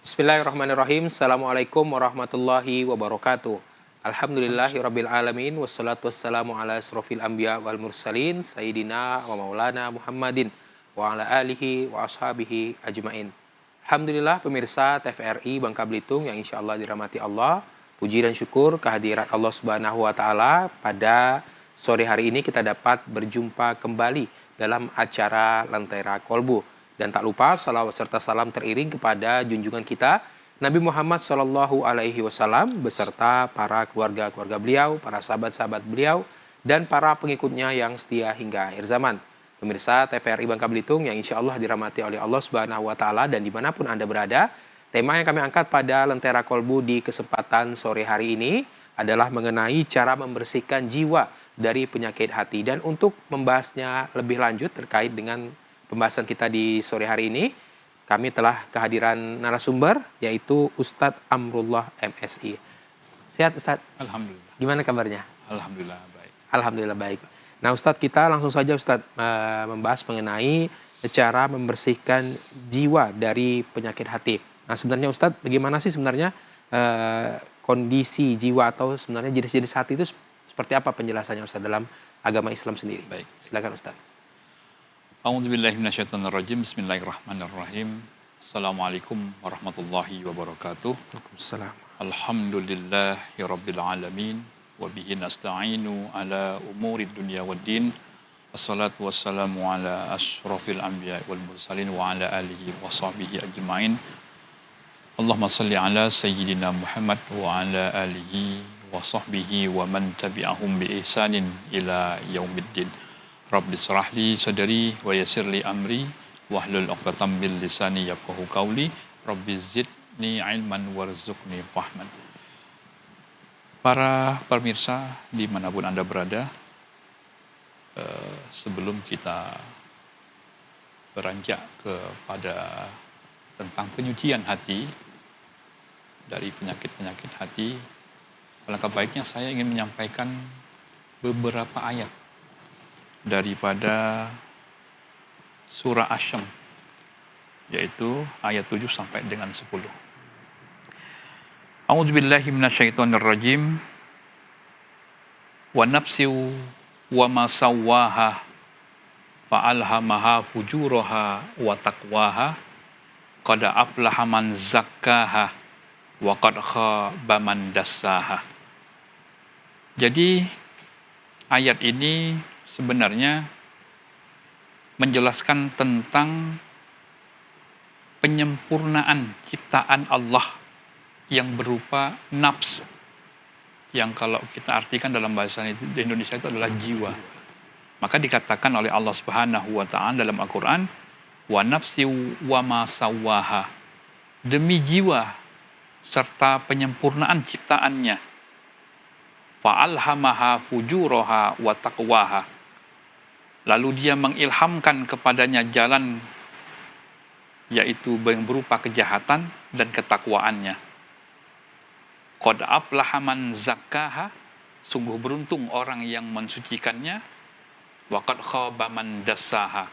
Bismillahirrahmanirrahim. Assalamualaikum warahmatullahi wabarakatuh. Alhamdulillahirabbil alamin wassalatu wassalamu ala asrofil anbiya wal mursalin sayyidina wa maulana Muhammadin wa ala alihi wa ashabihi ajmain. Alhamdulillah pemirsa TVRI Bangka Belitung yang insyaallah dirahmati Allah. Puji dan syukur kehadirat Allah Subhanahu wa taala pada sore hari ini kita dapat berjumpa kembali dalam acara Lentera Kolbu. Dan tak lupa salawat serta salam teriring kepada junjungan kita Nabi Muhammad SAW beserta para keluarga-keluarga beliau, para sahabat-sahabat beliau, dan para pengikutnya yang setia hingga akhir zaman. Pemirsa TVRI Bangka Belitung yang insya Allah dirahmati oleh Allah Subhanahu Wa Taala dan dimanapun Anda berada, tema yang kami angkat pada Lentera Kolbu di kesempatan sore hari ini adalah mengenai cara membersihkan jiwa dari penyakit hati. Dan untuk membahasnya lebih lanjut terkait dengan pembahasan kita di sore hari ini, kami telah kehadiran narasumber yaitu Ustadz Amrullah MSI. Sehat Ustadz? Alhamdulillah. Gimana kabarnya? Alhamdulillah baik. Alhamdulillah baik. Nah Ustadz, kita langsung saja Ustadz membahas mengenai cara membersihkan jiwa dari penyakit hati. Nah sebenarnya Ustadz, bagaimana sih sebenarnya kondisi jiwa atau sebenarnya jenis-jenis hati itu seperti apa penjelasannya Ustadz dalam agama Islam sendiri? Baik. Silakan Ustadz. A'udzubillahi minasyaitonirrajim. Bismillahirrahmanirrahim. Assalamualaikum warahmatullahi wabarakatuh. Waalaikumsalam. Alhamdulillahirabbil alamin wa bihi nasta'inu ala umurid dunya waddin. Wassalatu wassalamu ala asyrafil anbiya wal mursalin wa ala alihi wa sahbihi ajmain. Allahumma shalli ala sayyidina Muhammad wa ala alihi wa sahbihi wa man tabi'ahum bi ihsanin ila yaumiddin. Rabbi shrah li sadri wa yassir li amri wahlul 'uqdatam min lisani yafqahu qawli. Rabbi zidni ilman warzuqni fahman. Para pemirsa dimanapun Anda berada, sebelum kita beranjak kepada tentang penyucian hati dari penyakit-penyakit hati, alangkah baiknya saya ingin menyampaikan beberapa ayat daripada surah Asy-Syams, yaitu ayat 7 sampai dengan 10. A'udzubillahi minasyaitonirrajim. Wa nafsi wa ma sawwaha fa'alhamaha fujuraha wa taqwaha qad aflaha man zakkaha wa qad khaba man dassaha. Jadi ayat ini sebenarnya menjelaskan tentang penyempurnaan ciptaan Allah yang berupa nafs, yang kalau kita artikan dalam bahasa Indonesia itu adalah jiwa. Maka dikatakan oleh Allah Subhanahu wa taala dalam Al-Qur'an, wa nafsi wa ma sawwaha, demi jiwa serta penyempurnaan ciptaannya, fa'alhamaha fujuraha wa taqwaha, lalu dia mengilhamkan kepadanya jalan yaitu yang berupa kejahatan dan ketakwaannya. Qad aflaha man zakkaha, sungguh beruntung orang yang mensucikannya. Wa qad khaba man dassaha,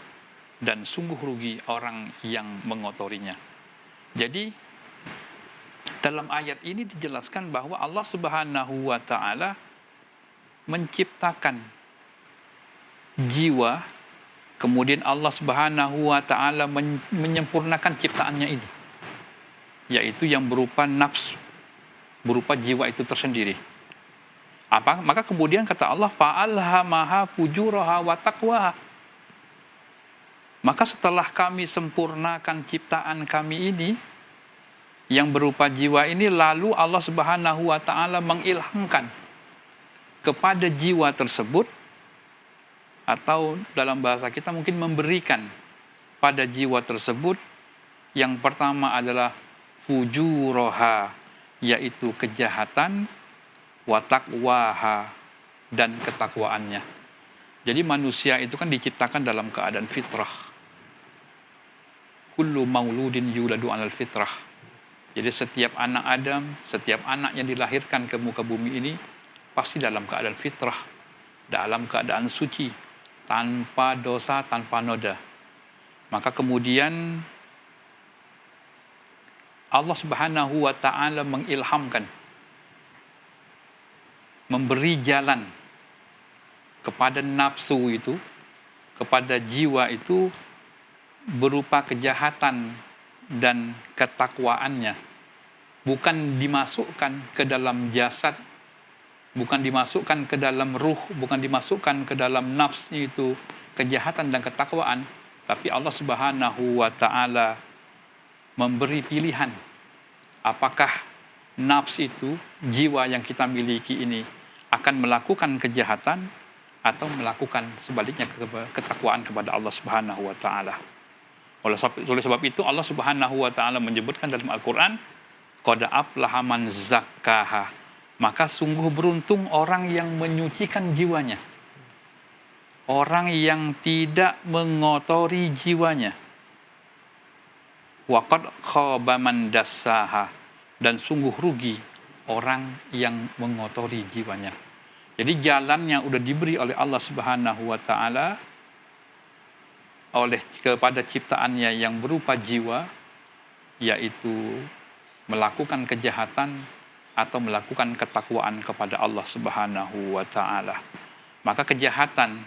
dan sungguh rugi orang yang mengotorinya. Jadi dalam ayat ini dijelaskan bahwa Allah Subhanahu wa taala menciptakan jiwa, kemudian Allah Subhanahu wa taala menyempurnakan ciptaannya ini, yaitu yang berupa nafsu, berupa jiwa itu tersendiri. Maka kemudian kata Allah, fa'alhamaha fujuraha wa taqwaha. Maka setelah kami sempurnakan ciptaan kami ini yang berupa jiwa ini, lalu Allah Subhanahu wa taala mengilhamkan kepada jiwa tersebut, atau dalam bahasa kita mungkin memberikan pada jiwa tersebut, yang pertama adalah fujuraha, yaitu kejahatan, wa taqwaha, dan ketakwaannya. Jadi manusia itu kan diciptakan dalam keadaan fitrah. Kullu mauludin yuladu 'alal fitrah. Jadi setiap anak Adam, setiap anak yang dilahirkan ke muka bumi ini pasti dalam keadaan fitrah, dalam keadaan suci, tanpa dosa, tanpa noda. Maka kemudian Allah Subhanahu wa taala mengilhamkan, memberi jalan kepada nafsu itu, kepada jiwa itu berupa kejahatan dan ketakwaannya. Bukan dimasukkan ke dalam jasad, bukan dimasukkan ke dalam ruh, bukan dimasukkan ke dalam nafs itu kejahatan dan ketakwaan, tapi Allah Subhanahu wa taala memberi pilihan. Apakah nafs itu, jiwa yang kita miliki ini akan melakukan kejahatan atau melakukan sebaliknya ketakwaan kepada Allah Subhanahu wa taala. Oleh sebab itu Allah Subhanahu wa taala menyebutkan dalam Al-Qur'an, qad aflaha man zakkaha. Maka sungguh beruntung orang yang menyucikan jiwanya. Orang yang tidak mengotori jiwanya. Wa qad khaba man dassaha. Dan sungguh rugi orang yang mengotori jiwanya. Jadi jalan yang udah diberi oleh Allah Subhanahu wa taala kepada ciptaannya yang berupa jiwa, yaitu melakukan kejahatan atau melakukan ketakwaan kepada Allah Subhanahu wa taala. Maka kejahatan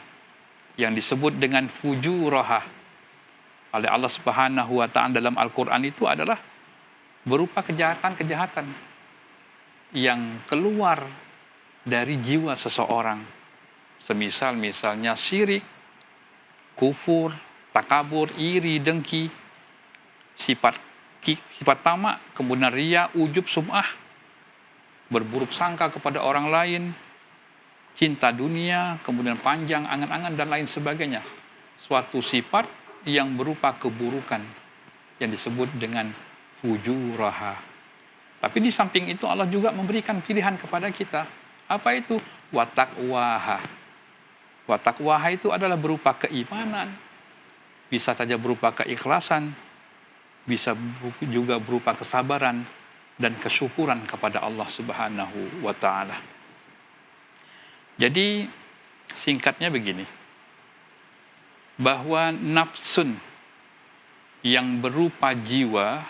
yang disebut dengan fujurah oleh Allah Subhanahu wa taala dalam Al-Qur'an itu adalah berupa kejahatan-kejahatan yang keluar dari jiwa seseorang. Misalnya syirik, kufur, takabur, iri, dengki, sifat tamak, kemudian riya, ujub, sum'ah, berburuk sangka kepada orang lain, cinta dunia, kemudian panjang angan-angan dan lain sebagainya. Suatu sifat yang berupa keburukan yang disebut dengan fujuraha. Tapi di samping itu Allah juga memberikan pilihan kepada kita. Apa itu? Watakwaha. Watakwaha itu adalah berupa keimanan, bisa saja berupa keikhlasan, bisa juga berupa kesabaran dan kesyukuran kepada Allah Subhanahu wa taala. Jadi singkatnya begini, bahwa nafsun yang berupa jiwa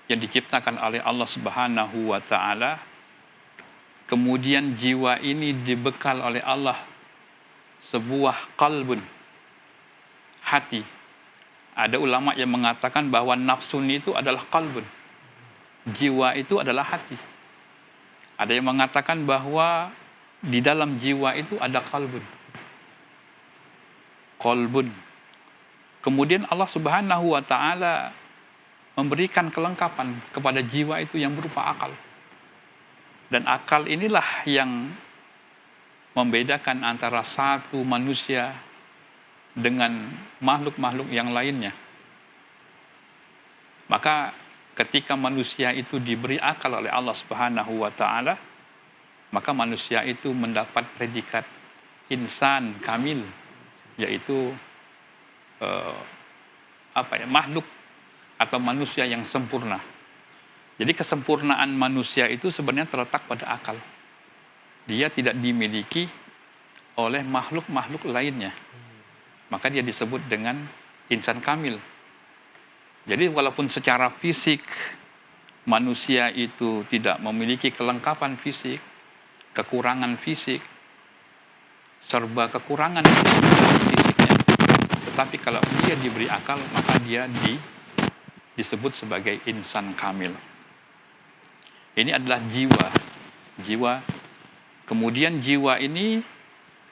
yang diciptakan oleh Allah Subhanahu wa taala, kemudian jiwa ini dibekal oleh Allah sebuah qalbun, hati. Ada ulama yang mengatakan bahwa nafsun itu adalah qalbun, jiwa itu adalah hati. Ada yang mengatakan bahwa di dalam jiwa itu ada qalbun. Kemudian Allah Subhanahu wa taala memberikan kelengkapan kepada jiwa itu yang berupa akal. Dan akal inilah yang membedakan antara satu manusia dengan makhluk-makhluk yang lainnya. Maka ketika manusia itu diberi akal oleh Allah Subhanahu wa taala, maka manusia itu mendapat predikat insan kamil, yaitu makhluk atau manusia yang sempurna. Jadi kesempurnaan manusia itu sebenarnya terletak pada akal. Dia tidak dimiliki oleh makhluk-makhluk lainnya. Maka dia disebut dengan insan kamil. Jadi walaupun secara fisik manusia itu tidak memiliki kelengkapan fisik, kekurangan fisik, serba kekurangan fisiknya, tetapi kalau dia diberi akal, maka dia disebut sebagai insan kamil. Ini adalah jiwa. Kemudian jiwa ini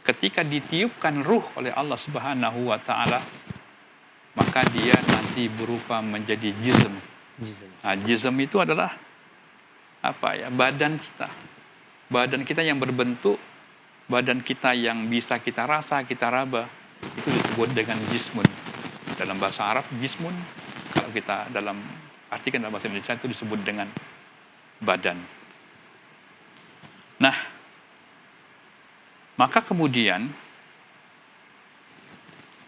ketika ditiupkan ruh oleh Allah Subhanahu wa taala, maka dia nanti berupa menjadi jism. Nah, jism itu adalah badan kita. Badan kita yang berbentuk, badan kita yang bisa kita rasa, kita raba, itu disebut dengan jismun. Dalam bahasa Arab jismun, kalau kita artikan dalam bahasa Indonesia itu disebut dengan badan. Nah, maka kemudian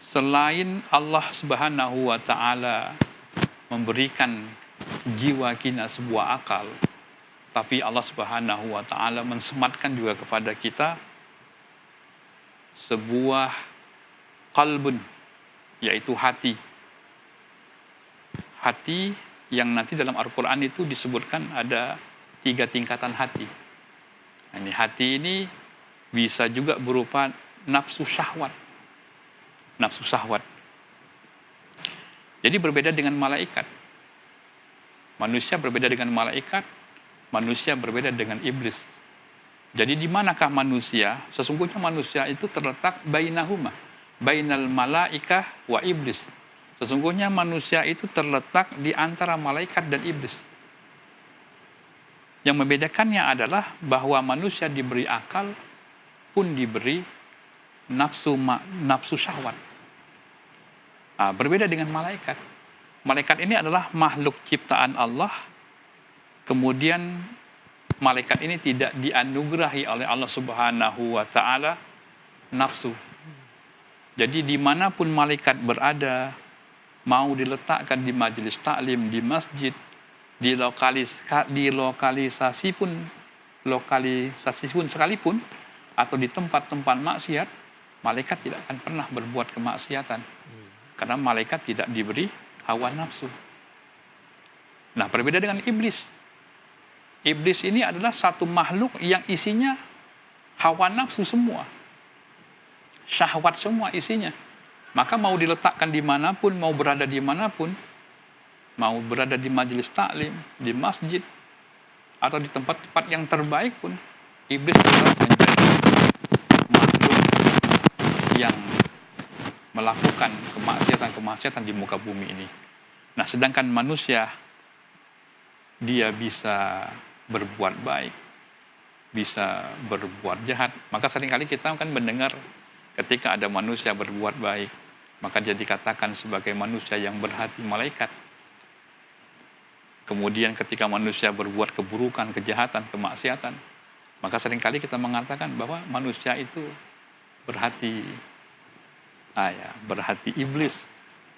selain Allah Subhanahu wa taala memberikan jiwa kita sebuah akal, tapi Allah Subhanahu wa taala mensematkan juga kepada kita sebuah qalbun, yaitu hati. Hati yang nanti dalam Al-Quran itu disebutkan ada 3 tingkatan hati. Nah, ini hati ini bisa juga berupa nafsu syahwat. Nafsu syahwat. Jadi berbeda dengan malaikat. Manusia berbeda dengan malaikat, manusia berbeda dengan iblis. Jadi di manakah manusia? Sesungguhnya manusia itu terletak bainahuma, bainal malaikah wa iblis. Sesungguhnya manusia itu terletak di antara malaikat dan iblis. Yang membedakannya adalah bahwa manusia diberi akal pun diberi nafsu syahwat. Nah, berbeda dengan malaikat. Malaikat ini adalah makhluk ciptaan Allah. Kemudian malaikat ini tidak dianugerahi oleh Allah Subhanahu wa Ta'ala nafsu. Jadi dimanapun malaikat berada, mau diletakkan di majelis taklim, di masjid, di lokalisasi pun sekalipun, atau di tempat-tempat maksiat, malaikat tidak akan pernah berbuat kemaksiatan. Karena malaikat tidak diberi hawa nafsu. Nah, berbeda dengan iblis. Iblis ini adalah satu makhluk yang isinya hawa nafsu semua. Syahwat semua isinya. Maka mau diletakkan dimanapun, mau berada dimanapun, mau berada di majelis taklim, di masjid, atau di tempat-tempat yang terbaik pun, iblis tetap menjadi makhluk yang melakukan kemaksiatan di muka bumi ini. Nah, sedangkan manusia, dia bisa berbuat baik, bisa berbuat jahat. Maka seringkali kita kan mendengar ketika ada manusia berbuat baik, maka dia dikatakan sebagai manusia yang berhati malaikat. Kemudian ketika manusia berbuat keburukan, kejahatan, kemaksiatan, maka seringkali kita mengatakan bahwa manusia itu berhati berhati iblis,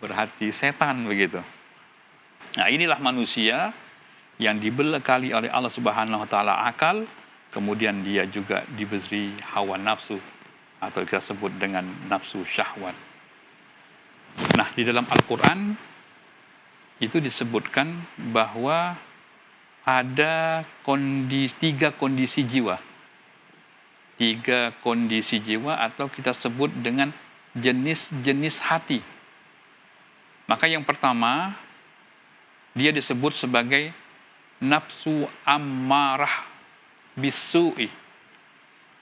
berhati setan begitu. Nah, inilah manusia yang dibekali oleh Allah Subhanahu wa Ta'ala akal, kemudian dia juga diberi hawa nafsu, atau kita sebut dengan nafsu syahwat. Nah, di dalam Al-Quran itu disebutkan bahwa ada 3 kondisi jiwa. 3 kondisi jiwa, atau kita sebut dengan jenis-jenis hati. Maka yang pertama, dia disebut sebagai nafsu ammarah bisu'i,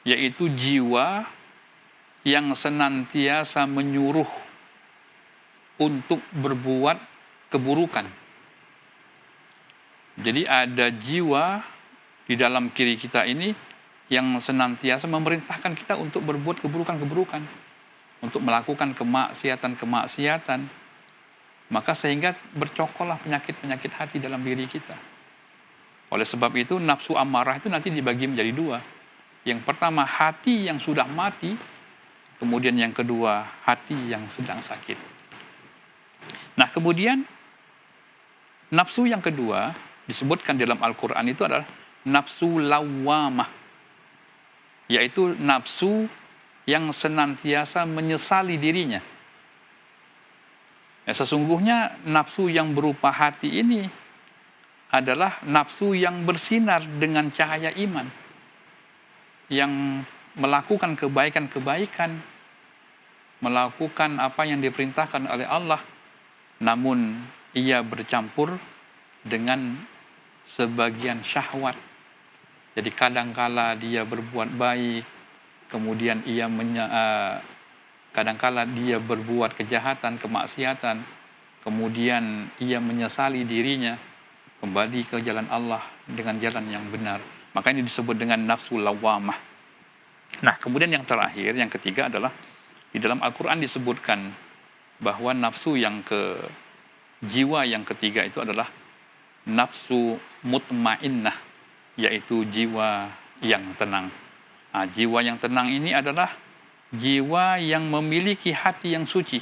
yaitu jiwa yang senantiasa menyuruh untuk berbuat keburukan. Jadi ada jiwa di dalam diri kita ini yang senantiasa memerintahkan kita untuk berbuat keburukan-keburukan, untuk melakukan kemaksiatan-kemaksiatan. Maka sehingga bercokollah penyakit-penyakit hati dalam diri kita. Oleh sebab itu nafsu amarah itu nanti dibagi menjadi 2. Yang pertama hati yang sudah mati, kemudian yang kedua hati yang sedang sakit. Nah, kemudian nafsu yang kedua disebutkan dalam Al-Quran itu adalah nafsu lawwamah, yaitu nafsu yang senantiasa menyesali dirinya. Ya, sesungguhnya nafsu yang berupa hati ini adalah nafsu yang bersinar dengan cahaya iman, yang melakukan kebaikan-kebaikan, melakukan apa yang diperintahkan oleh Allah, namun ia bercampur dengan sebagian syahwat. Jadi kadangkala dia berbuat baik, kemudian kadangkala dia berbuat kejahatan, kemaksiatan, kemudian ia menyesali dirinya, kembali ke jalan Allah dengan jalan yang benar. Maka ini disebut dengan nafsu lawwamah. Nah, kemudian yang terakhir, yang ketiga adalah di dalam Al-Quran disebutkan bahwa jiwa yang ketiga itu adalah nafsu mutmainnah, yaitu jiwa yang tenang. Nah, jiwa yang tenang ini adalah jiwa yang memiliki hati yang suci,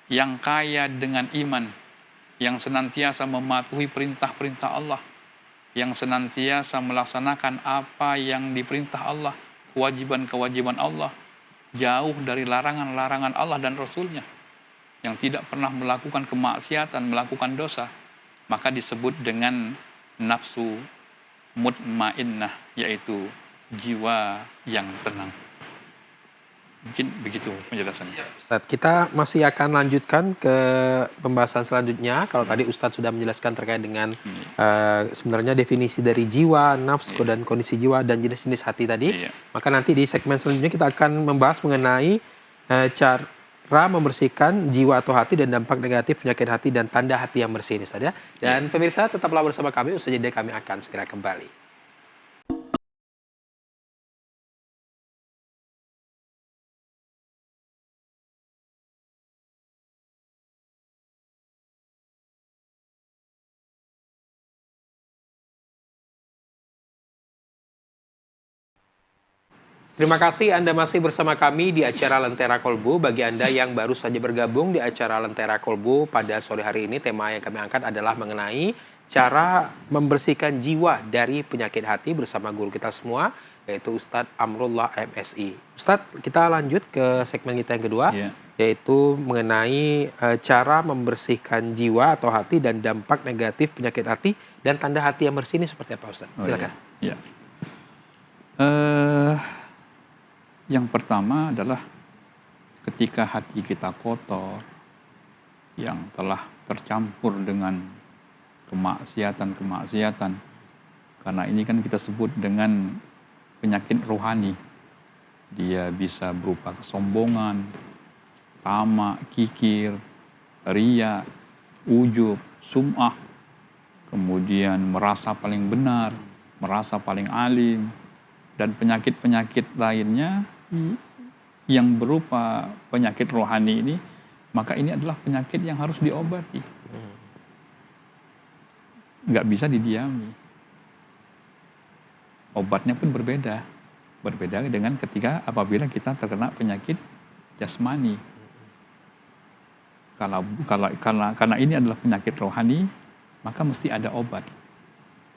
yang kaya dengan iman, yang senantiasa mematuhi perintah-perintah Allah, yang senantiasa melaksanakan apa yang diperintah Allah, kewajiban-kewajiban Allah, jauh dari larangan-larangan Allah dan Rasul-Nya, yang tidak pernah melakukan kemaksiatan, melakukan dosa. maka disebut dengan nafsu mutmainnah, yaitu jiwa yang tenang. Mungkin begitu penjelasannya. Ustadz, kita masih akan lanjutkan ke pembahasan selanjutnya. Kalau tadi Ustadz sudah menjelaskan terkait dengan sebenarnya definisi dari jiwa, nafsu, dan kondisi jiwa dan jenis-jenis hati tadi. Maka nanti di segmen selanjutnya kita akan membahas mengenai cara membersihkan jiwa atau hati dan dampak negatif penyakit hati dan tanda hati yang bersih ini saja. Dan pemirsa tetaplah bersama kami, usai jeda kami akan segera kembali. Terima kasih Anda masih bersama kami di acara Lentera Kolbu. Bagi Anda yang baru saja bergabung di acara Lentera Kolbu pada sore hari ini, tema yang kami angkat adalah mengenai cara membersihkan jiwa dari penyakit hati bersama guru kita semua, yaitu Ustadz Amrullah MSI. Ustadz, kita lanjut ke segmen kita yang kedua, yaitu mengenai cara membersihkan jiwa atau hati dan dampak negatif penyakit hati dan tanda hati yang bersih ini seperti apa, Ustadz? Silakan. Yang pertama adalah ketika hati kita kotor, yang telah tercampur dengan kemaksiatan. Karena ini kan kita sebut dengan penyakit rohani. Dia bisa berupa kesombongan, tamak, kikir, riya, ujub, sum'ah, kemudian merasa paling benar, merasa paling alim, dan penyakit-penyakit lainnya yang berupa penyakit rohani ini, maka ini adalah penyakit yang harus diobati. Nggak bisa didiami. Obatnya pun berbeda dengan ketika apabila kita terkena penyakit jasmani. Karena ini adalah penyakit rohani, maka mesti ada obat.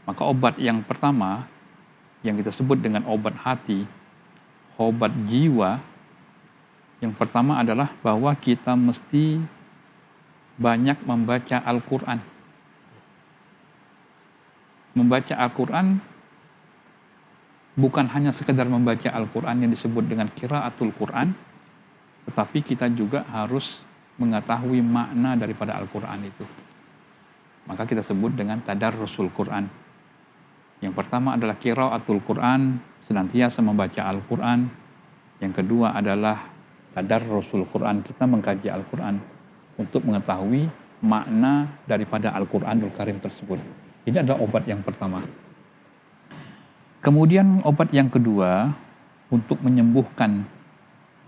Maka obat yang pertama yang kita sebut dengan obat hati, obat jiwa, yang pertama adalah bahwa kita mesti banyak membaca Al-Quran. Membaca Al-Quran bukan hanya sekedar membaca Al-Quran yang disebut dengan qiraatul Quran, tetapi kita juga harus mengetahui makna daripada Al-Quran itu. Maka kita sebut dengan tadarrusul Quran. Yang pertama adalah qiraatul Quran, senantiasa membaca Al-Quran. Yang kedua adalah tadarrusul Quran, kita mengkaji Al-Quran untuk mengetahui makna daripada Al-Quranul Karim tersebut. Ini adalah obat yang pertama. Kemudian obat yang kedua untuk menyembuhkan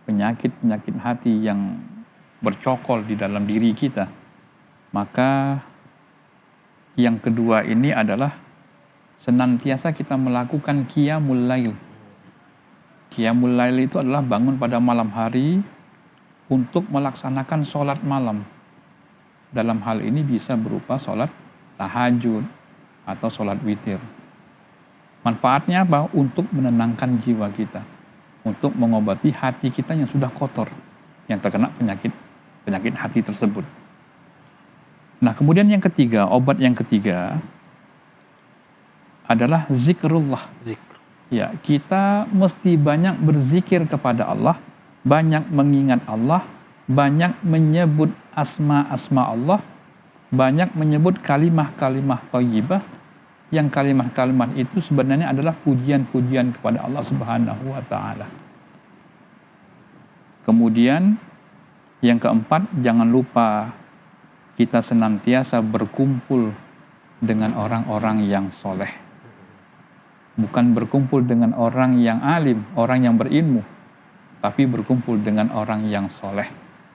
penyakit-penyakit hati yang bercokol di dalam diri kita. Maka yang kedua ini adalah senantiasa kita melakukan qiyamul lail. Qiyamul lail itu adalah bangun pada malam hari untuk melaksanakan sholat malam. Dalam hal ini bisa berupa sholat tahajud atau sholat witir. Manfaatnya apa? Untuk menenangkan jiwa kita, untuk mengobati hati kita yang sudah kotor, yang terkena penyakit hati tersebut. Nah, kemudian yang ketiga, obat yang ketiga adalah zikrullah. Ya, kita mesti banyak berzikir kepada Allah, banyak mengingat Allah, banyak menyebut asma-asma Allah, banyak menyebut kalimah-kalimah thayyibah, yang kalimah-kalimah itu sebenarnya adalah pujian-pujian kepada Allah Subhanahu wa taala. Kemudian yang keempat, jangan lupa kita senantiasa berkumpul dengan orang-orang yang soleh. Bukan berkumpul dengan orang yang alim, orang yang berilmu, tapi berkumpul dengan orang yang soleh.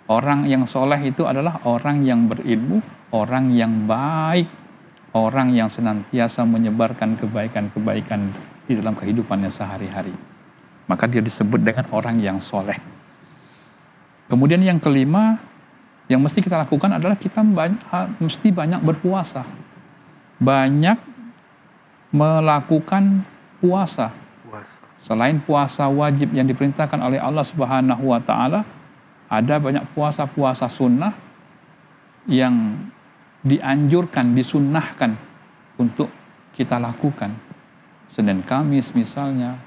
Orang yang soleh itu adalah orang yang berilmu, orang yang baik, orang yang senantiasa menyebarkan kebaikan-kebaikan di dalam kehidupannya sehari-hari. Maka dia disebut dengan orang yang soleh. Kemudian yang kelima, yang mesti kita lakukan adalah kita mesti banyak berpuasa. Banyak melakukan puasa. Selain puasa wajib yang diperintahkan oleh Allah Subhanahu wa taala, ada banyak puasa-puasa sunnah yang dianjurkan, disunnahkan untuk kita lakukan. Senin Kamis misalnya,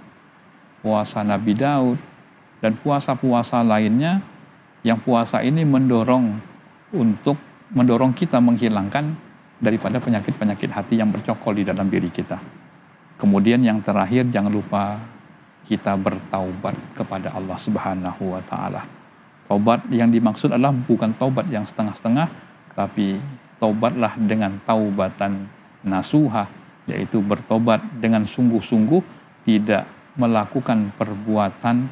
puasa Nabi Daud, dan puasa-puasa lainnya, yang puasa ini mendorong kita menghilangkan daripada penyakit-penyakit hati yang bercokol di dalam diri kita. Kemudian yang terakhir, jangan lupa kita bertaubat kepada Allah Subhanahu wa Ta'ala. Taubat yang dimaksud adalah bukan taubat yang setengah-setengah, tapi taubatlah dengan taubatan nasuha, yaitu bertobat dengan sungguh-sungguh, tidak melakukan perbuatan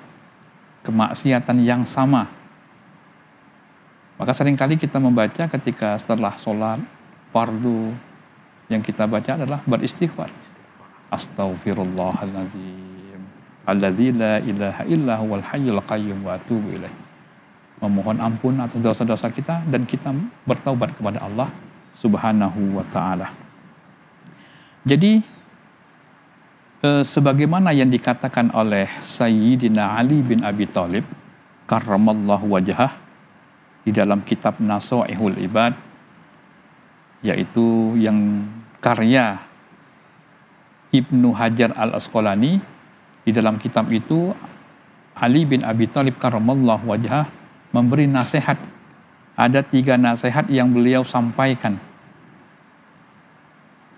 kemaksiatan yang sama. Maka seringkali kita membaca ketika setelah sholat fardu, yang kita baca adalah beristighfar. Astaghfirullahaladzim alladzi la ilaha illa huwal hayyul qayyum wa atubu ilaih. Memohon ampun atas dosa-dosa kita dan kita bertaubat kepada Allah Subhanahu wa Ta'ala. Jadi sebagaimana yang dikatakan oleh Sayyidina Ali bin Abi Thalib karramallahu wajhah di dalam kitab Nasaihul Ibad, yaitu yang karya Ibnu Hajar al-Asqalani. Di dalam kitab itu Ali bin Abi Thalib karramallahu wajhah memberi nasihat. Ada 3 nasihat yang beliau sampaikan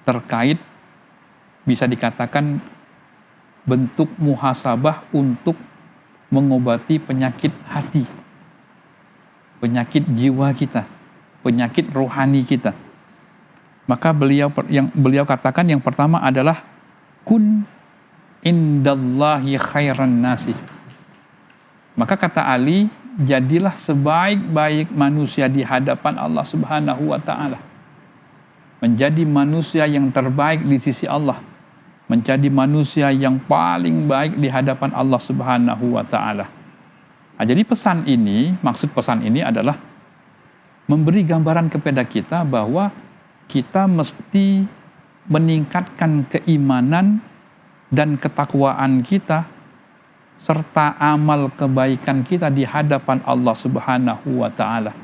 terkait, bisa dikatakan bentuk muhasabah untuk mengobati penyakit hati, penyakit jiwa kita, penyakit rohani kita. Maka beliau katakan yang pertama adalah kun indallahi khairan nasi. Maka kata Ali, jadilah sebaik-baik manusia di hadapan Allah Subhanahu wa Ta'ala. Menjadi manusia yang terbaik di sisi Allah. Menjadi manusia yang paling baik di hadapan Allah Subhanahu wa Ta'ala. Nah, jadi maksud pesan ini adalah memberi gambaran kepada kita bahwa kita mesti meningkatkan keimanan dan ketakwaan kita serta amal kebaikan kita di hadapan Allah Subhanahu wa Ta'ala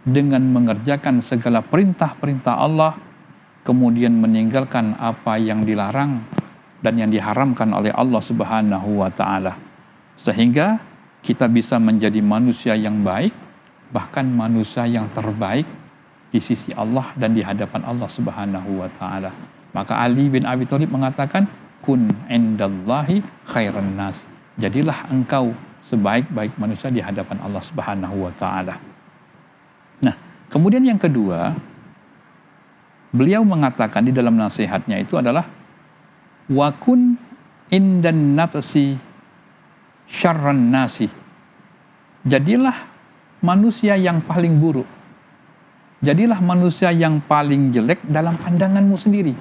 dengan mengerjakan segala perintah-perintah Allah, kemudian meninggalkan apa yang dilarang dan yang diharamkan oleh Allah Subhanahu wa Ta'ala, sehingga kita bisa menjadi manusia yang baik, bahkan manusia yang terbaik di sisi Allah dan di hadapan Allah Subhanahu wa Ta'ala. Maka Ali bin Abi Thalib mengatakan, kun indallahi khairan nas. Jadilah engkau sebaik-baik manusia di hadapan Allah Subhanahu wa Ta'ala. Nah, kemudian yang kedua, beliau mengatakan di dalam nasihatnya itu adalah wa kun indan nafsi syarran nasi. Jadilah manusia yang paling buruk. Jadilah manusia yang paling jelek dalam pandanganmu sendiri.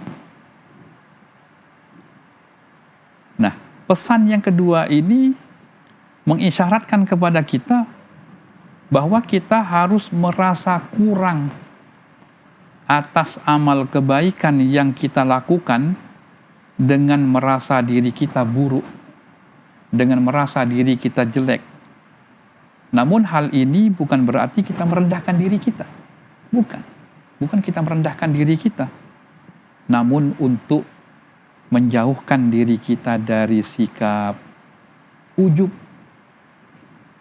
Nah, pesan yang kedua ini mengisyaratkan kepada kita bahwa kita harus merasa kurang atas amal kebaikan yang kita lakukan dengan merasa diri kita buruk, dengan merasa diri kita jelek. Namun hal ini bukan berarti kita merendahkan diri kita. Bukan kita merendahkan diri kita. Namun untuk menjauhkan diri kita dari sikap ujub.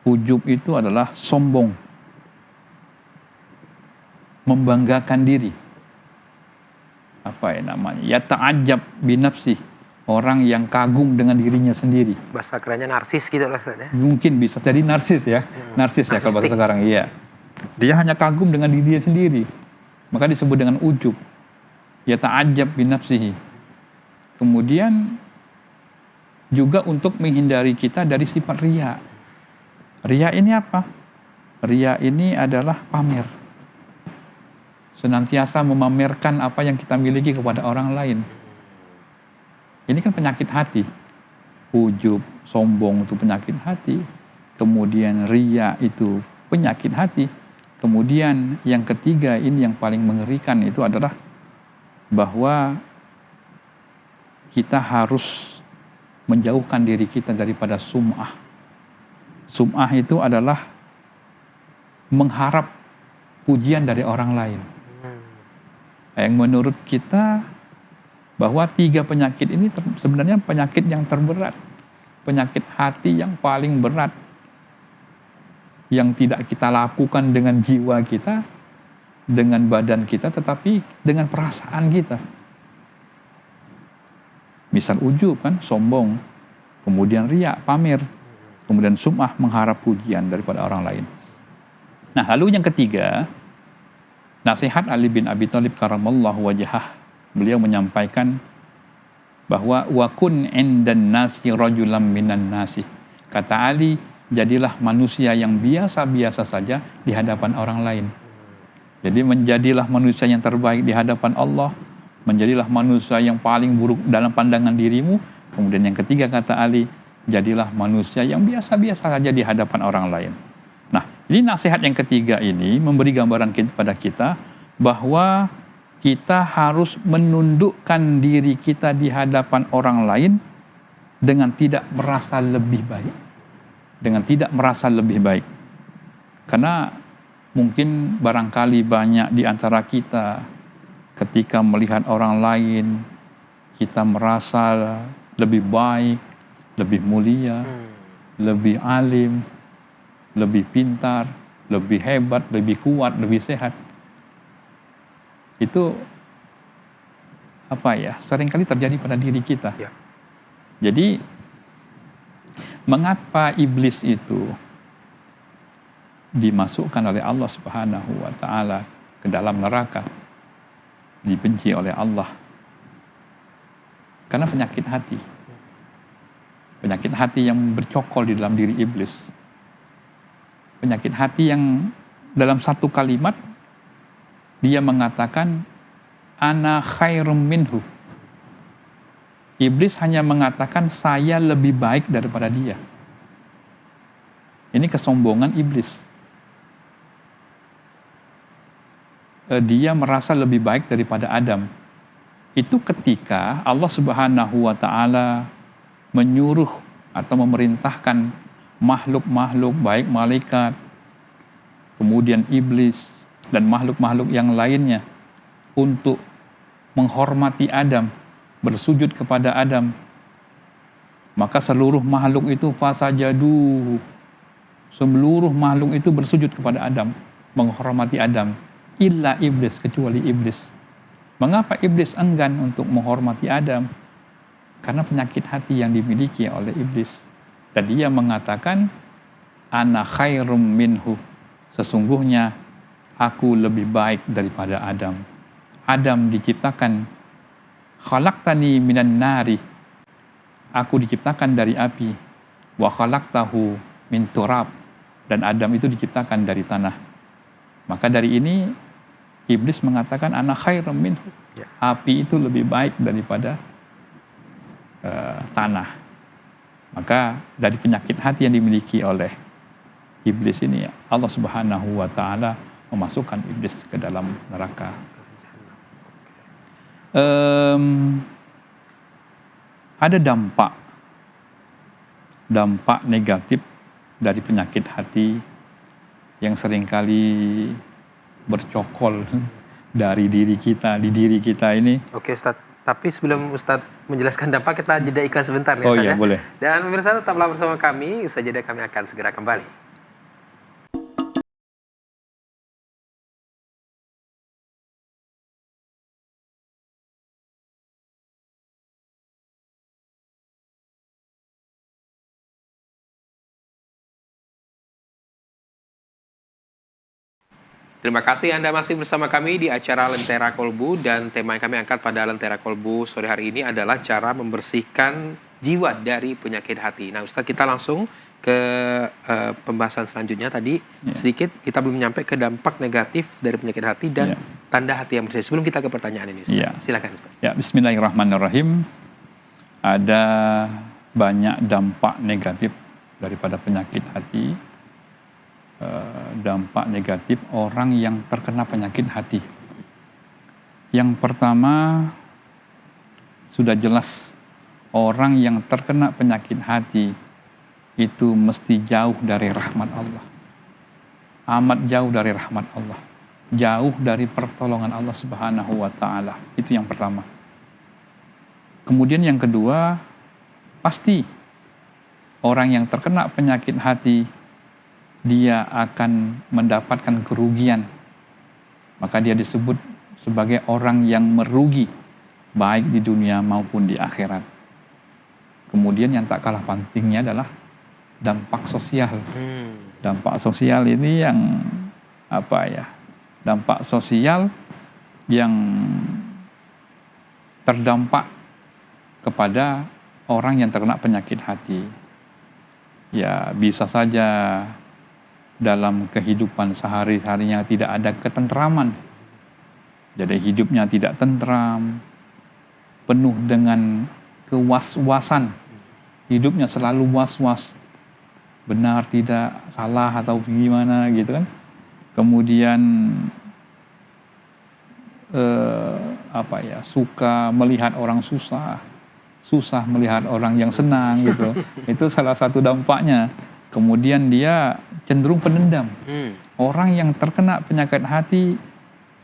Ujub itu adalah sombong, membanggakan diri. Ya ta'ajab binafsi, orang yang kagum dengan dirinya sendiri. Bahasa kerennya narsis gitu lah Ustaz ya. Mungkin bisa jadi narsis ya. Narsis ya kalau bahasa sekarang, iya. Dia hanya kagum dengan dirinya sendiri. Maka disebut dengan ujub. Ya ta'ajab binafsihi. Kemudian juga untuk menghindari kita dari sifat riya. Riya ini apa? Riya ini adalah pamer. Senantiasa memamerkan apa yang kita miliki kepada orang lain. Ini kan penyakit hati. Ujub, sombong itu penyakit hati. Kemudian riya itu penyakit hati. Kemudian yang ketiga ini yang paling mengerikan itu adalah bahwa kita harus menjauhkan diri kita daripada sum'ah. Sum'ah itu adalah mengharap pujian dari orang lain. Yang menurut kita bahwa 3 penyakit ini sebenarnya penyakit yang terberat. Penyakit hati yang paling berat. Yang tidak kita lakukan dengan jiwa kita, dengan badan kita, tetapi dengan perasaan kita. Misal ujub kan, sombong. Kemudian riya, pamer. Kemudian sum'ah, mengharap pujian daripada orang lain. Nah, lalu yang ketiga, nasihat Ali bin Abi Thalib karamallahu wajhah. Beliau menyampaikan bahwa wa kun indan nasi rajulam minan nasi. Kata Ali, jadilah manusia yang biasa-biasa saja di hadapan orang lain. Jadi menjadilah manusia yang terbaik di hadapan Allah, menjadilah manusia yang paling buruk dalam pandangan dirimu. Kemudian yang ketiga kata Ali, jadilah manusia yang biasa-biasa saja di hadapan orang lain. Nah, ini nasihat yang ketiga ini memberi gambaran kepada kita bahwa kita harus menundukkan diri kita di hadapan orang lain dengan tidak merasa lebih baik. Dengan tidak merasa lebih baik. Karena mungkin barangkali banyak di antara kita ketika melihat orang lain, kita merasa lebih baik, lebih mulia, lebih alim, lebih pintar, lebih hebat, lebih kuat, lebih sehat. Itu seringkali terjadi pada diri kita. Ya. Jadi mengapa iblis itu dimasukkan oleh Allah Subhanahu wa taala ke dalam neraka, dibenci oleh Allah? Karena penyakit hati. Penyakit hati yang bercokol di dalam diri iblis. Penyakit hati yang dalam satu kalimat dia mengatakan ana khairum minhu. Iblis hanya mengatakan saya lebih baik daripada dia. Ini kesombongan iblis. Dia merasa lebih baik daripada Adam. Itu ketika Allah Subhanahu wa taala menyuruh atau memerintahkan makhluk-makhluk baik malaikat, kemudian iblis dan makhluk-makhluk yang lainnya untuk menghormati Adam, bersujud kepada Adam. Maka seluruh makhluk itu fasajadu. Seluruh makhluk itu bersujud kepada Adam, menghormati Adam. Illa iblis, kecuali iblis. Mengapa iblis enggan untuk menghormati Adam? Karena penyakit hati yang dimiliki oleh iblis. Dan dia mengatakan, ana khairum minhu. Sesungguhnya aku lebih baik daripada Adam. Adam diciptakan, khalaqtani minan nari. Aku diciptakan dari api. Wa khalaqtahu min turab. Dan Adam itu diciptakan dari tanah. Maka dari ini iblis mengatakan ana khairum minhu. Ya. Api itu lebih baik daripada tanah. Maka dari penyakit hati yang dimiliki oleh iblis ini, Allah Subhanahu wa taala memasukkan iblis ke dalam neraka. Ada dampak negatif dari penyakit hati yang seringkali bercokol dari diri kita, di diri kita ini. Oke Ustadz, tapi sebelum Ustadz menjelaskan dampak, kita jeda iklan sebentar nih. Oh Ustadz, iya, ya. boleh. Dan pemirsa tetaplah bersama kami, usai jeda kami akan segera kembali. Terima kasih Anda masih bersama kami di acara Lentera Kolbu, dan tema yang kami angkat pada Lentera Kolbu sore hari ini adalah cara membersihkan jiwa dari penyakit hati. Nah Ustadz, kita langsung ke pembahasan selanjutnya. Tadi sedikit kita belum nyampe ke dampak negatif dari penyakit hati dan tanda hati yang bersih. Sebelum kita ke pertanyaan ini Ustadz, silakan Ustadz. Ya, bismillahirrahmanirrahim. Ada banyak dampak negatif daripada penyakit hati. Dampak negatif orang yang terkena penyakit hati. Yang pertama, sudah jelas orang yang terkena penyakit hati itu mesti jauh dari rahmat Allah. Amat jauh dari rahmat Allah. jauh dari pertolongan Allah Subhanahu wa taala. Itu yang pertama. Kemudian yang kedua, pasti orang yang terkena penyakit hati dia akan mendapatkan kerugian. Maka dia disebut sebagai orang yang merugi baik di dunia maupun di akhirat. Kemudian yang tak kalah pentingnya adalah dampak sosial. Dampak sosial ini yang dampak sosial yang terdampak kepada orang yang terkena penyakit hati. Ya, bisa saja dalam kehidupan sehari-harinya tidak ada ketentraman. Jadi hidupnya tidak tentram, penuh dengan kewas-wasan. Hidupnya selalu was-was. Benar, tidak, salah atau gimana gitu kan. Kemudian suka melihat orang susah melihat orang yang senang gitu. Itu salah satu dampaknya. Kemudian dia cenderung pendendam. Orang yang terkena penyakit hati,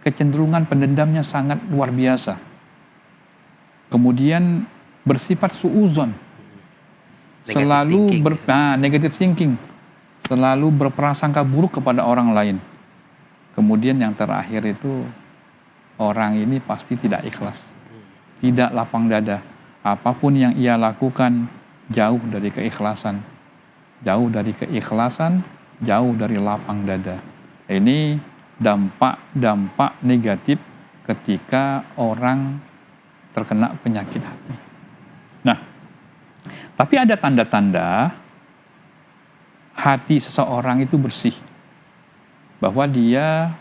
kecenderungan pendendamnya sangat luar biasa. Kemudian bersifat suuzon, selalu negative thinking, selalu berprasangka buruk kepada orang lain. Kemudian yang terakhir itu, orang ini pasti tidak ikhlas, tidak lapang dada. Apapun yang ia lakukan jauh dari keikhlasan, jauh dari lapang dada. Ini dampak negatif ketika orang terkena penyakit hati. Nah, tapi ada tanda-tanda hati seseorang itu bersih, bahwa dia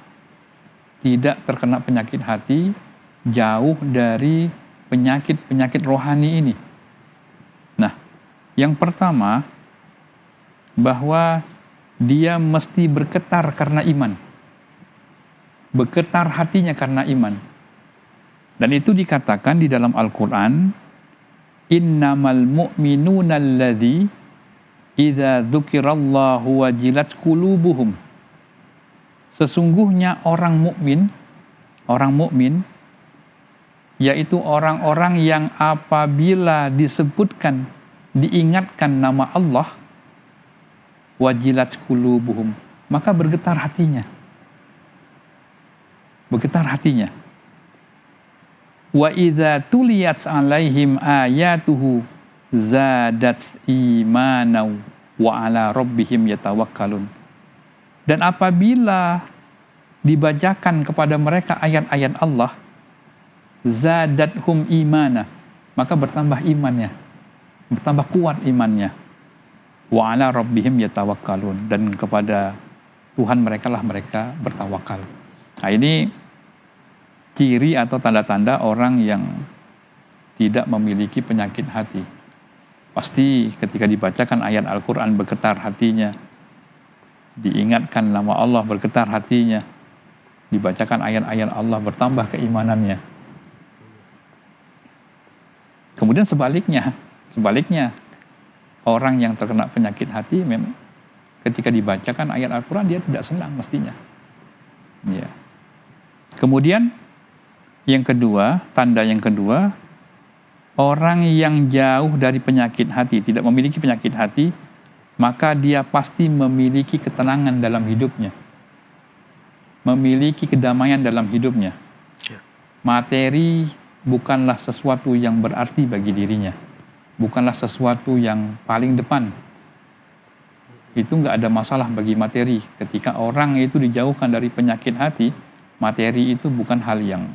tidak terkena penyakit hati, jauh dari penyakit-penyakit rohani ini. Nah, yang pertama, bahwa dia mesti bergetar karena iman. Bergetar hatinya karena iman. Dan itu dikatakan di dalam Al-Quran, innamal mu'minuna alladzi idza dzukirallahu wajilat qulubuhum. Sesungguhnya orang mukmin yaitu orang-orang yang apabila disebutkan, diingatkan nama Allah, wajilat qulubuhum, maka bergetar hatinya. Bergetar hatinya. Wa idza tuliyat alaihim ayatuhu zadat imanau wa ala rabbihim yatawakkalun. Dan apabila dibacakan kepada mereka ayat-ayat Allah, zadathum imana, maka bertambah imannya, bertambah kuat imannya. Wa ala rabbihim yatawakkalun, dan kepada Tuhan mereka lah mereka bertawakal. Nah, ini ciri atau tanda-tanda orang yang tidak memiliki penyakit hati. Pasti ketika dibacakan ayat Al-Quran bergetar hatinya, diingatkan nama Allah bergetar hatinya, dibacakan ayat-ayat Allah bertambah keimanannya. Kemudian sebaliknya orang yang terkena penyakit hati memang ketika dibacakan ayat Al-Quran dia tidak senang mestinya. Ya. Kemudian tanda yang kedua, orang yang jauh dari penyakit hati, tidak memiliki penyakit hati, maka dia pasti memiliki ketenangan dalam hidupnya, memiliki kedamaian dalam hidupnya. Materi bukanlah sesuatu yang berarti bagi dirinya, bukanlah sesuatu yang paling depan. Itu nggak ada masalah bagi materi. Ketika orang itu dijauhkan dari penyakit hati, materi itu bukan hal yang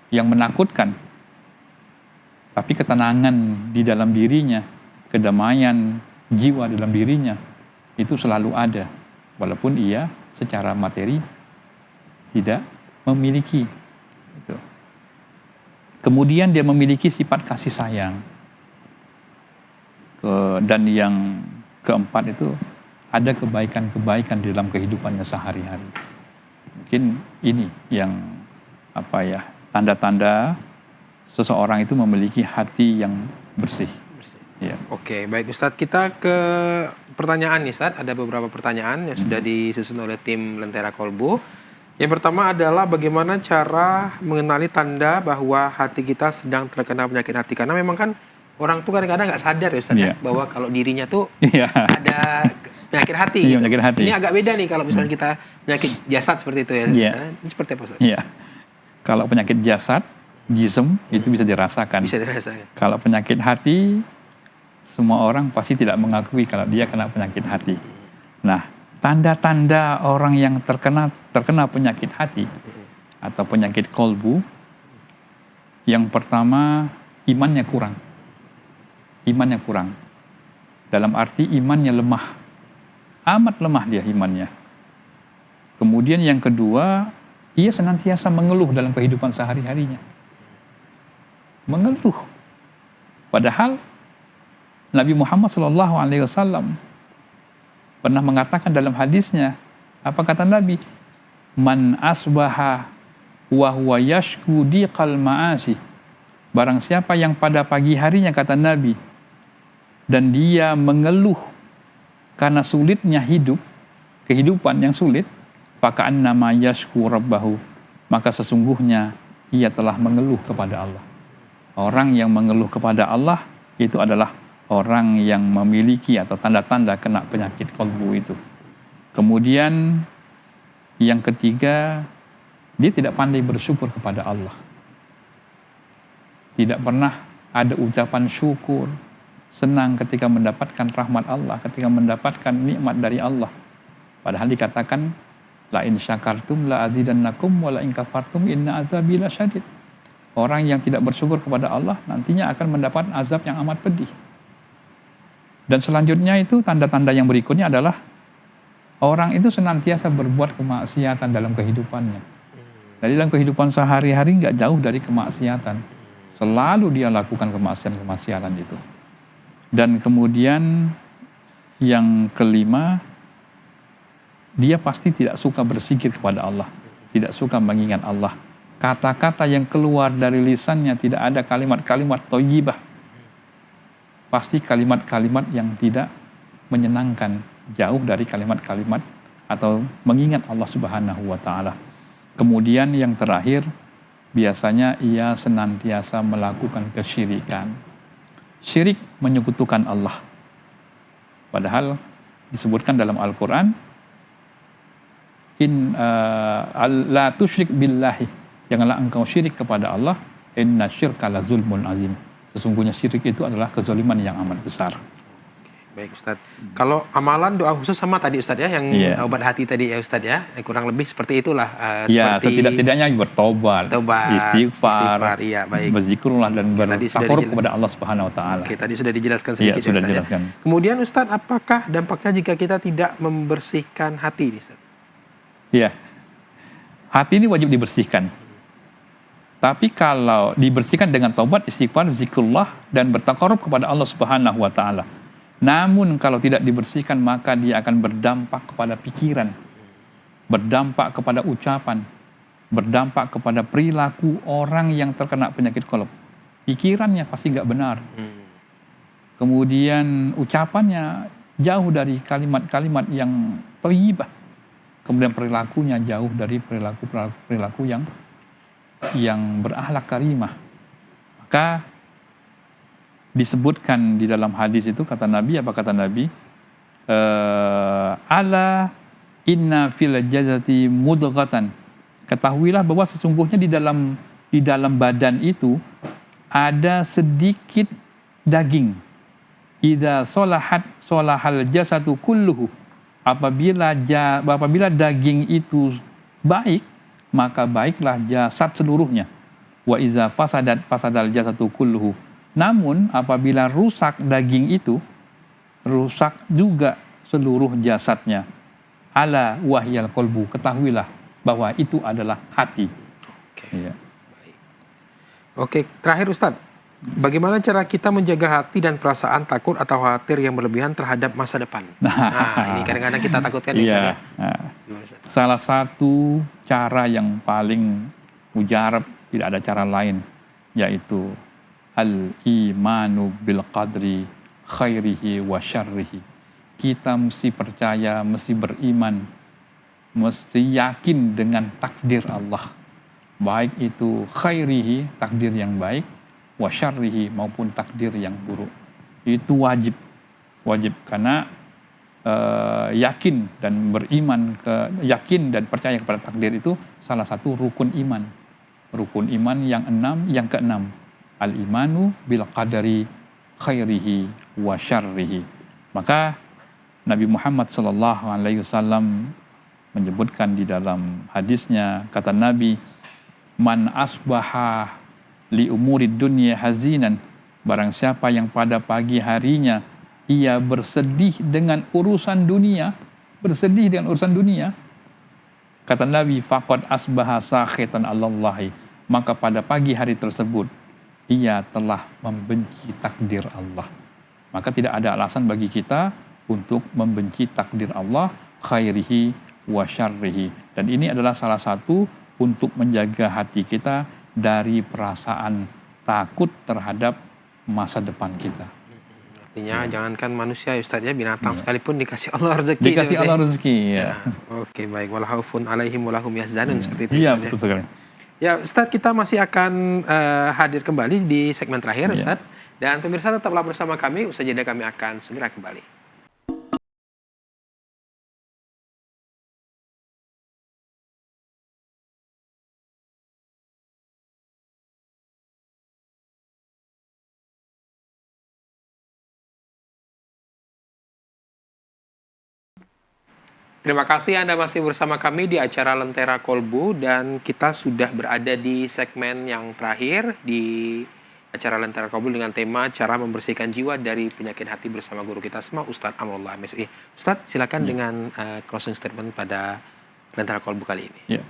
yang menakutkan. Tapi ketenangan di dalam dirinya, kedamaian jiwa dalam dirinya, itu selalu ada. Walaupun ia secara materi tidak memiliki. Kemudian dia memiliki sifat kasih sayang. Dan yang keempat itu, ada kebaikan-kebaikan di dalam kehidupannya sehari-hari. Mungkin ini yang tanda-tanda seseorang itu memiliki hati yang bersih. Ya. Oke, baik Ustadz. Kita ke pertanyaan nih Ustadz. Ada beberapa pertanyaan yang sudah disusun oleh tim Lentera Kolbu. Yang pertama adalah bagaimana cara mengenali tanda bahwa hati kita sedang terkena penyakit hati. Karena memang kan orang tuh kadang-kadang nggak sadar ya Ustadz ya, bahwa kalau dirinya tuh Iya. ada penyakit hati Iya, gitu. penyakit hati. Ini agak beda nih kalau misalnya kita penyakit jasad seperti itu ya. Iya. Ini seperti apa Ustadz? Iya. Kalau penyakit jasad, jism, itu bisa dirasakan. Bisa dirasakan. Kalau penyakit hati, semua orang pasti tidak mengakui kalau dia kena penyakit hati. Nah, tanda-tanda orang yang terkena penyakit hati atau penyakit kolbu, yang pertama imannya kurang. Imannya kurang. Dalam arti imannya lemah. Amat lemah dia imannya. Kemudian yang kedua, ia senantiasa mengeluh dalam kehidupan sehari-harinya. Mengeluh. Padahal Nabi Muhammad SAW pernah mengatakan dalam hadisnya, apa kata Nabi? Man asbaha wa huwa yashku diqal ma'asi. Barang siapa yang pada pagi harinya, kata Nabi, dan dia mengeluh karena sulitnya hidup, kehidupan yang sulit, faka'annama yashku rabbahu, maka sesungguhnya ia telah mengeluh kepada Allah. Orang yang mengeluh kepada Allah itu adalah orang yang memiliki atau tanda-tanda kena penyakit kolbu itu. Kemudian yang ketiga, dia tidak pandai bersyukur kepada Allah. Tidak pernah ada ucapan syukur, senang ketika mendapatkan rahmat Allah, ketika mendapatkan nikmat dari Allah. Padahal dikatakan, la in syakartum la azidannakum wa la in kafartum inna azabi lasyadid. Orang yang tidak bersyukur kepada Allah nantinya akan mendapat azab yang amat pedih. Dan selanjutnya itu tanda-tanda yang berikutnya adalah orang itu senantiasa berbuat kemaksiatan dalam kehidupannya. Jadi dalam kehidupan sehari-hari nggak jauh dari kemaksiatan. Selalu dia lakukan kemaksiatan itu. Dan kemudian yang kelima, dia pasti tidak suka berzikir kepada Allah. Tidak suka mengingat Allah. Kata-kata yang keluar dari lisannya tidak ada kalimat-kalimat thayyibah. Pasti kalimat-kalimat yang tidak menyenangkan, jauh dari kalimat-kalimat atau mengingat Allah Subhanahu wa taala. Kemudian yang terakhir, biasanya ia senantiasa melakukan kesyirikan. Syirik menyekutukan Allah. Padahal disebutkan dalam Al-Qur'an, la tusyrik billahi, janganlah engkau syirik kepada Allah, inna syirka la zulmun azim. Sesungguhnya syirik itu adalah kezaliman yang amat besar. Baik Ustadz. Kalau amalan doa khusus sama tadi Ustadz ya, yang obat hati tadi ya Ustadz ya, kurang lebih seperti itulah. Ya, seperti setidak-tidaknya bertobat, istighfar, iya, baik. Berzikrullah dan bertakarub kepada Allah Subhanahu wa taala. Oke, tadi sudah dijelaskan sedikit ya Ustadz ya. Kemudian Ustadz, apakah dampaknya jika kita tidak membersihkan hati ini Ustadz? Iya. Hati ini wajib dibersihkan. Tapi kalau dibersihkan dengan taubat, istighfar, zikrullah dan bertakarub kepada Allah Subhanahu wa taala. Namun kalau tidak dibersihkan, maka dia akan berdampak kepada pikiran, berdampak kepada ucapan, berdampak kepada perilaku orang yang terkena penyakit qalb. Pikirannya pasti nggak benar. Kemudian ucapannya jauh dari kalimat-kalimat yang thayyibah. Kemudian perilakunya jauh dari perilaku yang berakhlak karimah. Maka disebutkan di dalam hadis itu, kata Nabi, apa kata Nabi? Ala inna fil jazati mudghatan. Ketahuilah bahwa sesungguhnya di dalam badan itu ada sedikit daging. Idza salahat salahal jasadu kulluhu. Apabila daging itu baik, maka baiklah jasad seluruhnya. Wa iza fasadal jasadu kulluhu. Namun apabila rusak daging itu, rusak juga seluruh jasadnya. Ala wahyal qalbu, ketahuilah bahwa itu adalah hati. Oke. Ya. Oke, terakhir Ustadz, bagaimana cara kita menjaga hati dan perasaan takut atau khawatir yang berlebihan terhadap masa depan? Nah, ini kadang-kadang kita takutkan ya. Salah satu cara yang paling mujarab, tidak ada cara lain, yaitu al-imanu bil qadri khairihi wa syarrihi. Kita mesti percaya, mesti beriman, mesti yakin dengan takdir Allah. Baik itu khairihi, takdir yang baik, wa syarrihi, maupun takdir yang buruk. Itu wajib karena yakin dan beriman yakin dan percaya kepada takdir itu salah satu rukun iman. Rukun iman yang keenam, al-imanu bil qadari khairihi wa syarrihi. Maka Nabi Muhammad sallallahu alaihi wasallam menyebutkan di dalam hadisnya, kata Nabi, man asbaha li umurid dunya hazinan, barang siapa yang pada pagi harinya ia bersedih dengan urusan dunia, kata Nabi, faqad asbaha sakhitan 'alallahi, maka pada pagi hari tersebut ia telah membenci takdir Allah. Maka tidak ada alasan bagi kita untuk membenci takdir Allah, khairihi wa syarrihi. Dan ini adalah salah satu untuk menjaga hati kita dari perasaan takut terhadap masa depan kita. Artinya jangankan manusia ya Ustaz ya, binatang sekalipun dikasih Allah rezeki. Dikasih Allah rezeki ya. Oke, baik. Wala khaufun alaihim wala hum yahzanun, seperti itu Iya, Ustaz. betul sekali. Ya Ustaz, kita masih akan hadir kembali di segmen terakhir Ustaz. Dan pemirsa tetaplah bersama kami, usai jeda kami akan segera kembali. Terima kasih Anda masih bersama kami di acara Lentera Kolbu, dan kita sudah berada di segmen yang terakhir di acara Lentera Kolbu dengan tema cara membersihkan jiwa dari penyakit hati bersama guru kita semua, Ustadz Amrullah MSI. Ustadz, silakan dengan closing statement pada Lentera Kolbu kali ini. Ya.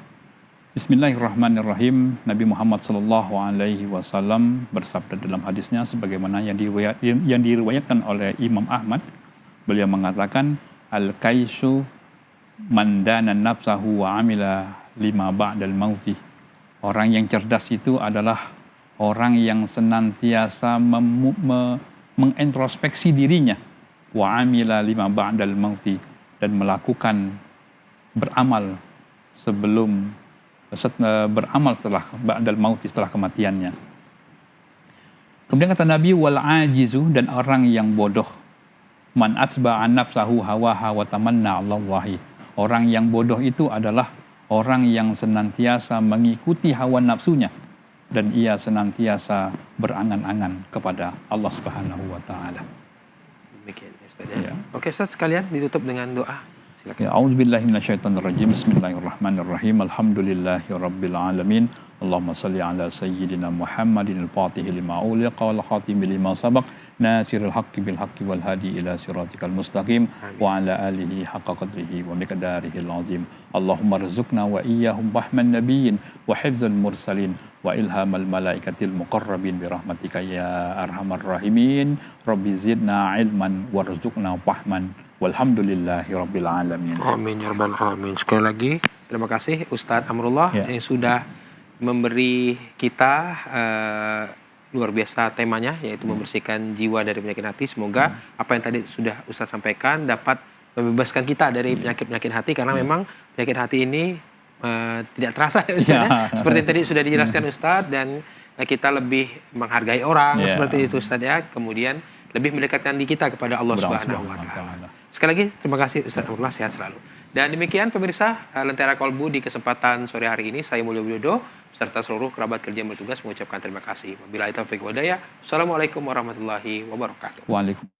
Bismillahirrahmanirrahim. Nabi Muhammad sallallahu alaihi wasallam bersabda dalam hadisnya sebagaimana yang diriwayatkan oleh Imam Ahmad. Beliau mengatakan, al-kaisu man dana nafsahu wa amila lima ba'dal mauti. Orang yang cerdas itu adalah orang yang senantiasa mengintrospeksi dirinya, wa amila lima ba'dal mauti, dan melakukan beramal setelah ba'dal mauti, setelah kematiannya. Kemudian kata Nabi, wal ajizu, dan orang yang bodoh, man atsba'a nafsahu hawaha wa tamanna 'alallahi. Orang yang bodoh itu adalah orang yang senantiasa mengikuti hawa nafsunya dan ia senantiasa berangan-angan kepada Allah Subhanahu wa taala. Demikian Ustaz ya. Oke Ustaz, sekalian ditutup dengan doa. Silakan. Ya, a'udzubillahi minasyaitonirrajim. Bismillahirrahmanirrahim. Alhamdulillahirabbil alamin. Allahumma shalli ala sayyidina Muhammadin al-Fatih lima uliqa wal khatimi lima sabaq, nasiril haqqi bil haqqi wal hadi ila siratikal mustaqim. Amin. Wa ala alihi haqqa qadrihi wa miqdarihil azim. Allahumma rzuqna wa iyyahum fahman nabiyyin wa hifzal mursalin wa ilhamal malaikatil muqarrabin bi rahmatika ya arhamar rahimin. Rabbi zidna ilman warzuqna fahman. Walhamdulillahi rabbil alamin. Amin ya rabbal alamin. Sekali lagi terima kasih Ustadz Amrullah yang sudah memberi kita luar biasa temanya, yaitu membersihkan jiwa dari penyakit hati. Semoga apa yang tadi sudah Ustadz sampaikan dapat membebaskan kita dari penyakit-penyakit hati, karena memang penyakit hati ini tidak terasa ya Ustadz ya. Seperti yang tadi sudah dijelaskan Ustadz, dan kita lebih menghargai orang seperti itu Ustadz ya. Kemudian lebih mendekatkan diri kita kepada Allah Subhanahu wa taala. Sekali lagi terima kasih Ustadz Amrullah, sehat selalu. Dan demikian pemirsa Lentera Kolbu di kesempatan sore hari ini, saya Mulyo Widodo beserta seluruh kerabat kerja yang bertugas mengucapkan terima kasih. Wabillahi taufiq wa hidayah. Assalamualaikum warahmatullahi wabarakatuh. Waalaikumsalam.